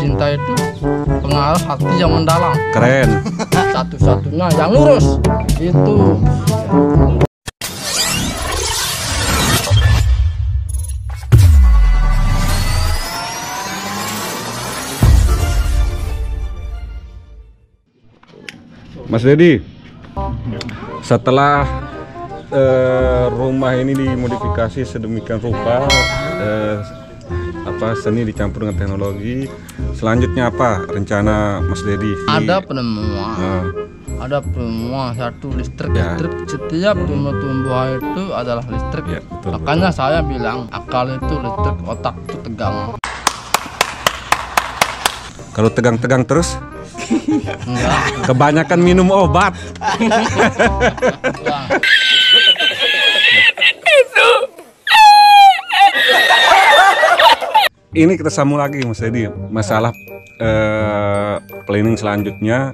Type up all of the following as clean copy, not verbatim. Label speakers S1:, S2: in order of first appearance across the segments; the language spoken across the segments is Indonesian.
S1: cinta itu pengaruh hati yang mendalam.
S2: Keren.
S1: Satu-satunya yang lurus itu.
S2: Mas Dedi, setelah rumah ini dimodifikasi sedemikian rupa, seni dicampur dengan teknologi, selanjutnya apa rencana Mas Dedi?
S1: Ada penemuan satu listrik. Setiap tumbuh-tumbuhan itu adalah listrik.
S2: Ya, betul,
S1: makanya saya bilang akal itu listrik, otak itu tegang.
S2: Kalau tegang-tegang terus?
S1: Enggak.
S2: Kebanyakan minum obat. Ini kita sambung lagi Mas Dedi, masalah planning selanjutnya,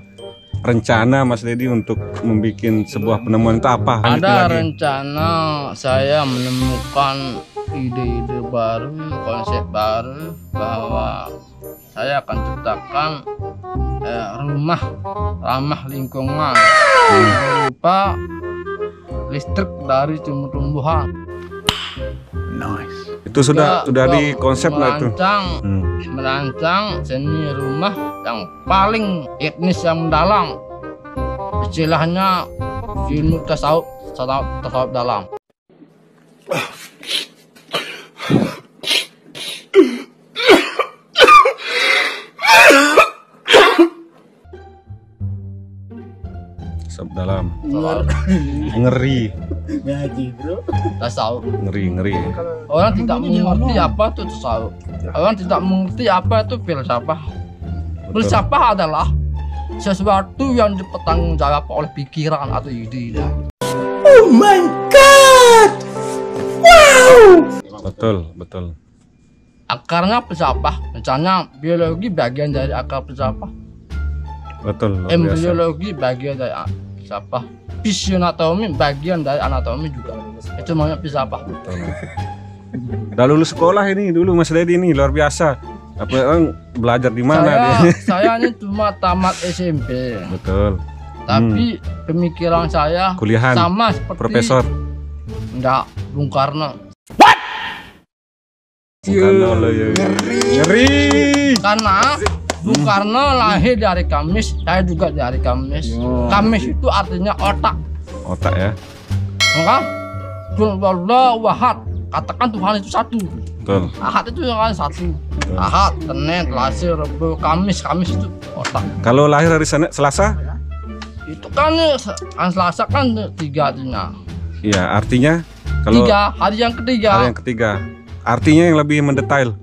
S2: rencana Mas Dedi untuk membuat sebuah penemuan itu apa?
S1: Ada rencana saya menemukan ide-ide baru, konsep baru, bahwa saya akan ciptakan rumah ramah lingkungan berupa listrik dari tumbuh-tumbuhan.
S2: Nice. Itu sudah di konsep lah itu.
S1: Merancang seni rumah yang paling etnis yang mendalam. Istilahnya ilmu tasawuf dalam.
S2: Dalam ngeri
S1: Tasawuf.
S2: ngeri
S1: Orang tidak mengerti apa itu tasawuf. Orang tidak mengerti apa itu filsafah. Filsafah adalah sesuatu yang dipertanggungjawab oleh pikiran atau ide.
S3: Oh my god, wow.
S2: Betul.
S1: Akarnya filsafah. Misalnya biologi bagian dari akar filsafah.
S2: Betul.
S1: Embriologi bagian dari filsafah. Fisioanatomi bagian dari anatomi juga. Itu namanya filsafah.
S2: Udah lulus sekolah ini dulu Mas Dedi ini luar biasa. Apa belajar di mana dia?
S1: Saya ini cuma tamat SMP.
S2: Betul.
S1: Tapi pemikiran saya
S2: kuliahan
S1: sama seperti
S2: profesor.
S1: Enggak, Bung Karno.
S2: Bung Karno ngeri.
S1: Karena Bung Karno lahir dari Kamis, saya juga dari Kamis. Kamis itu artinya otak.
S2: Otak ya.
S1: Maka Qul wahad, katakan Tuhan itu satu.
S2: Betul.
S1: Ahad itu yang satu. Ahad, Senin, Selasa, Rabu, Kamis itu otak.
S2: Kalau lahir hari Selasa?
S1: Itu kan Selasa kan 3 artinya.
S2: Iya, artinya kalau
S1: 3, hari yang ketiga.
S2: Hari yang ketiga. Artinya yang lebih mendetail.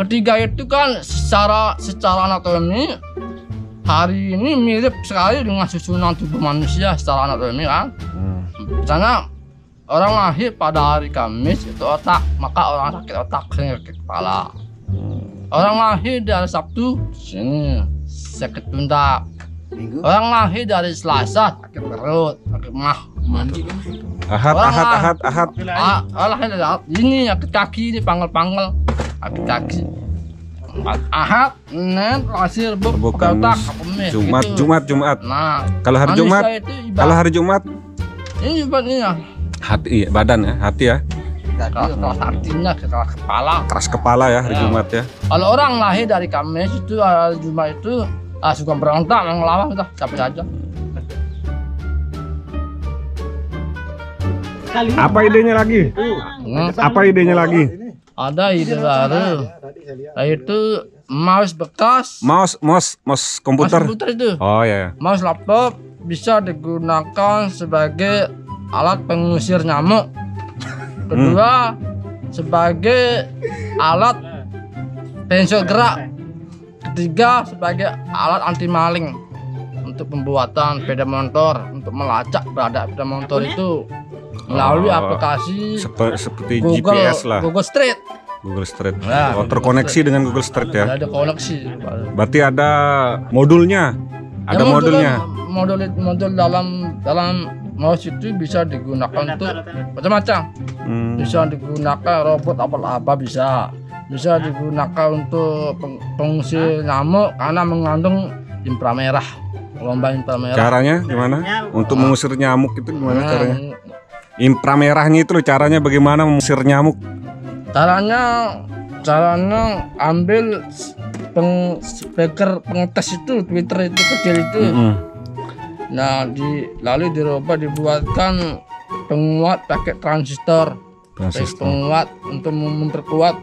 S1: Ketiga itu kan secara anatomi hari ini mirip sekali dengan susunan tubuh manusia secara anatomi kan. Misalnya orang lahir pada hari Kamis itu otak, maka orang sakit otak, sakit kepala. Orang lahir dari Sabtu sini sakit pundak. Orang lahir dari Selasa sakit perut, sakit mah.
S2: Ahad.
S1: Lahir dari ini sakit kaki, ini panggal-panggal. Sakit kaki. Ahad, Senin, Selasa, Rabu, Kamis,
S2: Jumat.
S1: Nah,
S2: kalau hari Jumat,
S1: ini ibaratnya
S2: hati, badan ya, hati ya.
S1: Keras hatinya, keras kepala
S2: ya hari Jumat ya.
S1: Kalau orang lahir dari Kamis itu hari Jumat itu suka berontak, ngelawan udah capek saja.
S2: Apa idenya lagi?
S1: Ada ide baru, yaitu mouse bekas.
S2: Mouse komputer
S1: itu.
S2: Oh ya.
S1: Mouse laptop bisa digunakan sebagai alat pengusir nyamuk. Kedua, sebagai alat pensil gerak. Ketiga, sebagai alat anti maling untuk pembuatan sepeda motor, untuk melacak berada sepeda motor itu melalui aplikasi
S2: seperti
S1: Google,
S2: GPS lah.
S1: Google Street.
S2: Nah, terkoneksi dengan Google Street ya.
S1: Ada koneksi.
S2: Berarti ada modulnya. Ada modulnya.
S1: Modul dalam mouse itu bisa digunakan untuk macam-macam. Bisa digunakan robot apa bisa. bisa digunakan untuk pengusir nyamuk karena mengandung inframerah, gelombang inframerah.
S2: Caranya gimana? Untuk mengusir nyamuk itu gimana caranya? Inframerahnya itu loh, caranya bagaimana mengusir nyamuk?
S1: Caranya ambil speaker pengetes itu, Twitter itu kecil itu. Nah, lalu dibuatkan penguat pakai transistor. Penguat untuk memperkuat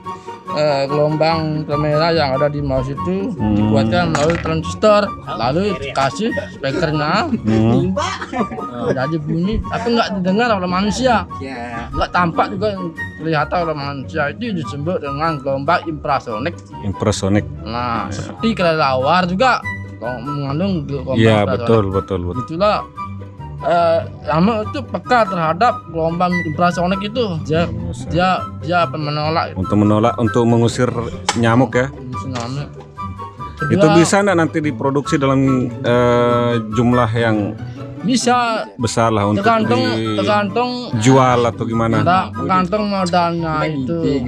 S1: gelombang inframerah yang ada di mouse itu dibuatkan melalui transistor, lalu dikasih speakernya. Jadi bunyi tapi nggak didengar oleh manusia, nggak tampak juga kelihatan oleh manusia. Itu disebut dengan gelombang infrasonik. Nah, seperti kelelawar juga mengandung gelombang infrasonik. Betul. Itulah nyamuk itu peka terhadap gelombang infrasonik itu. Dia menolak.
S2: Untuk mengusir nyamuk ya.
S1: Kedua,
S2: itu bisa nggak nanti diproduksi dalam jumlah yang
S1: bisa
S2: besar lah untuk
S1: tergantung
S2: jual atau gimana?
S1: Tergantung modalnya itu.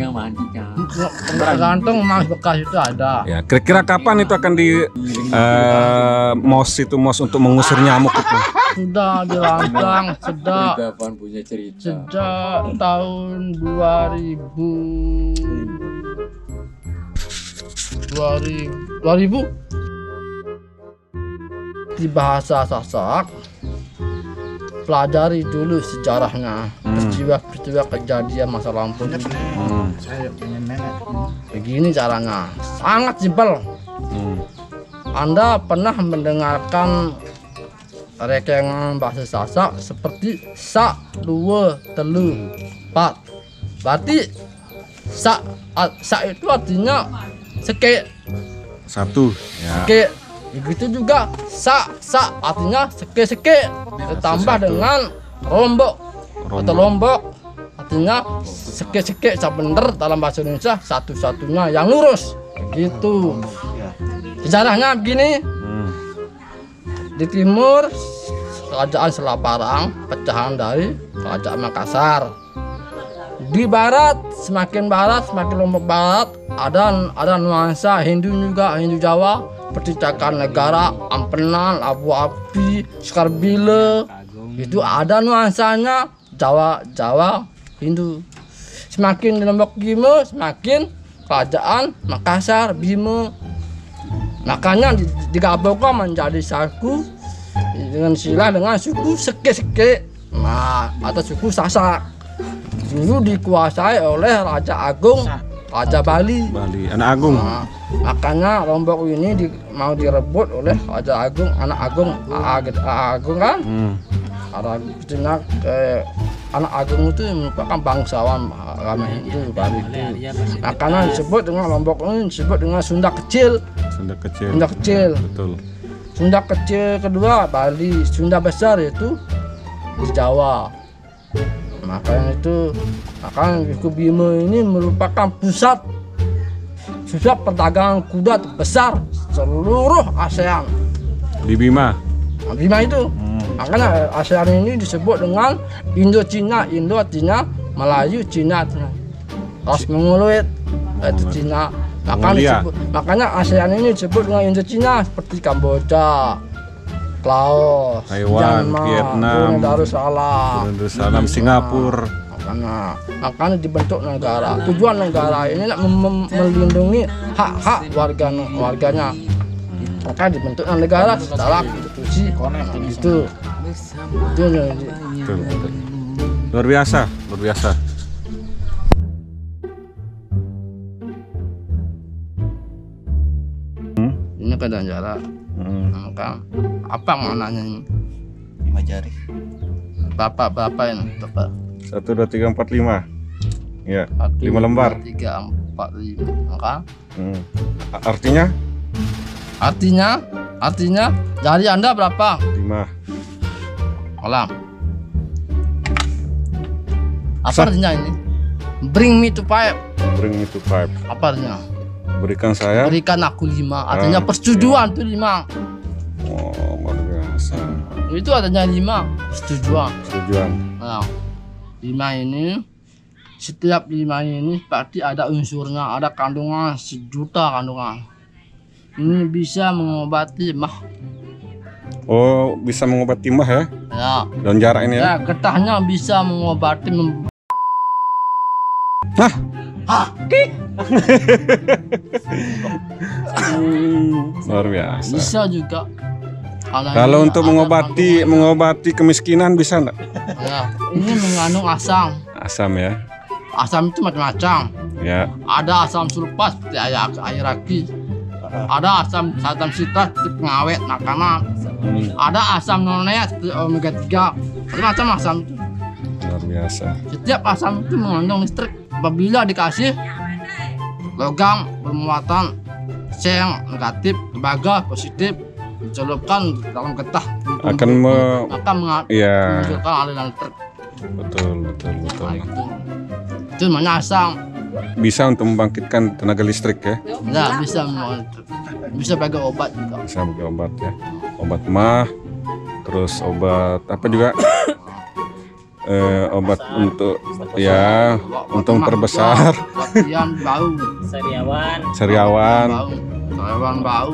S1: Tergantung emas bekas itu ada.
S2: Ya, kira-kira kapan itu akan di MOS untuk mengusir nyamuk itu?
S1: Sudah dirancang sejak tahun 2000 di bahasa Sasak. Pelajari dulu sejarahnya, peristiwa kejadian masa lampau. Begini caranya, sangat simpel. Anda pernah mendengarkan rekengan bahasa Sasak seperti sak, dua, telu, empat. Berarti sak itu artinya seke.
S2: Satu. Ya.
S1: Seke. Begitu juga sak artinya seke ditambah dengan rombok atau lombok artinya seke bener dalam bahasa Indonesia satu-satunya yang lurus gitu. Sejarahnya begini. Di timur kerajaan Selaparang, pecahan dari kerajaan Makassar. Di barat semakin lombok barat ada nuansa Hindu juga, Hindu Jawa. Perticakan negara, Ampenan, Abu Api, Skarbile, itu ada nuansanya Jawa, Hindu. Semakin di Lombok Bima, semakin kerajaan Makassar, Bima. Makanya digabungkan menjadi satu dengan istilah dengan suku seke, nah atau suku Sasak. Dulu dikuasai oleh Raja Agung, Raja Bali,
S2: anak agung.
S1: Nah, makanya Lombok ini mau direbut oleh Raja Agung, anak Agung, Agung kan? Anak Agung itu merupakan bangsawan agama Hindu Bali itu. Makanya disebut dengan Lombok ini disebut dengan Sunda Kecil. Betul. Sunda Kecil kedua Bali, Sunda Besar itu di Jawa. Makanya Suku Bima ini merupakan pusat perdagangan kuda terbesar seluruh ASEAN.
S2: Di Bima.
S1: Bima itu. Makanya ASEAN ini disebut dengan Indo-Cina. Indo artinya Melayu, Cina artinya Ras Mongoloid, itu Cina. Makanya ASEAN ini disebut dengan Indo-Cina seperti Kamboja, Laos,
S2: Taiwan,
S1: Myanmar,
S2: Vietnam,
S1: Darussalam,
S2: Singapura.
S1: Makanya dibentuk negara. Tujuan negara ini melindungi hak-hak warganya. Maka dibentuknya negara secara konstitusi itu.
S2: Luar biasa.
S1: Ini kadang jarak. Maka apa maknanya ini?
S4: 5 jari.
S1: Berapa ini?
S2: 1, 2, 3, 4, 5. Ya, 5 lembar.
S1: 3, 4, 5. Maka artinya jari Anda berapa?
S2: 5.
S1: Alam. Apa artinya ini? Bring me to 5. Apa artinya?
S2: Berikan saya.
S1: Berikan aku 5. Artinya persetujuan tuh 5.
S2: Oh, luar biasa.
S1: Itu artinya 5. Persetujuan.
S2: Persetujuan.
S1: Nah, 5 ini setiap 5 ini pasti ada unsurnya, ada kandungan 1 juta kandungan. Ini bisa mengobati mah.
S2: Oh, bisa mengobati mah ya?
S1: Ya.
S2: Daun jarak ini ya?
S1: Ya, getahnya bisa mengobati
S2: Hah?
S1: Hakik.
S2: Luar biasa.
S1: Bisa juga.
S2: Kalau untuk mengobati kemiskinan bisa enggak?
S1: Ya, ini mengandung asam.
S2: Asam ya.
S1: Asam itu macam-macam.
S2: Ya.
S1: Ada asam sulfat seperti air aki. Ada asam sitrat seperti pengawet makanan. Ada asam nonea seperti omega 3. Macam-macam asam itu.
S2: Luar biasa.
S1: Setiap asam itu mengandung listrik. Apabila dikasih logam bermuatan seng negatif, tembaga positif dicelupkan dalam getah
S2: Akan
S1: maka
S2: ya.
S1: menghasilkan aliran listrik.
S2: Betul.
S1: Nah, itu namanya asam.
S2: Bisa untuk membangkitkan tenaga listrik ya.
S1: Ya, bisa pakai obat juga.
S2: Bisa pakai obat ya. Obat mah, terus obat apa juga? Obat untuk ya untuk memperbesar
S1: latihan bau
S2: sariawan
S1: bau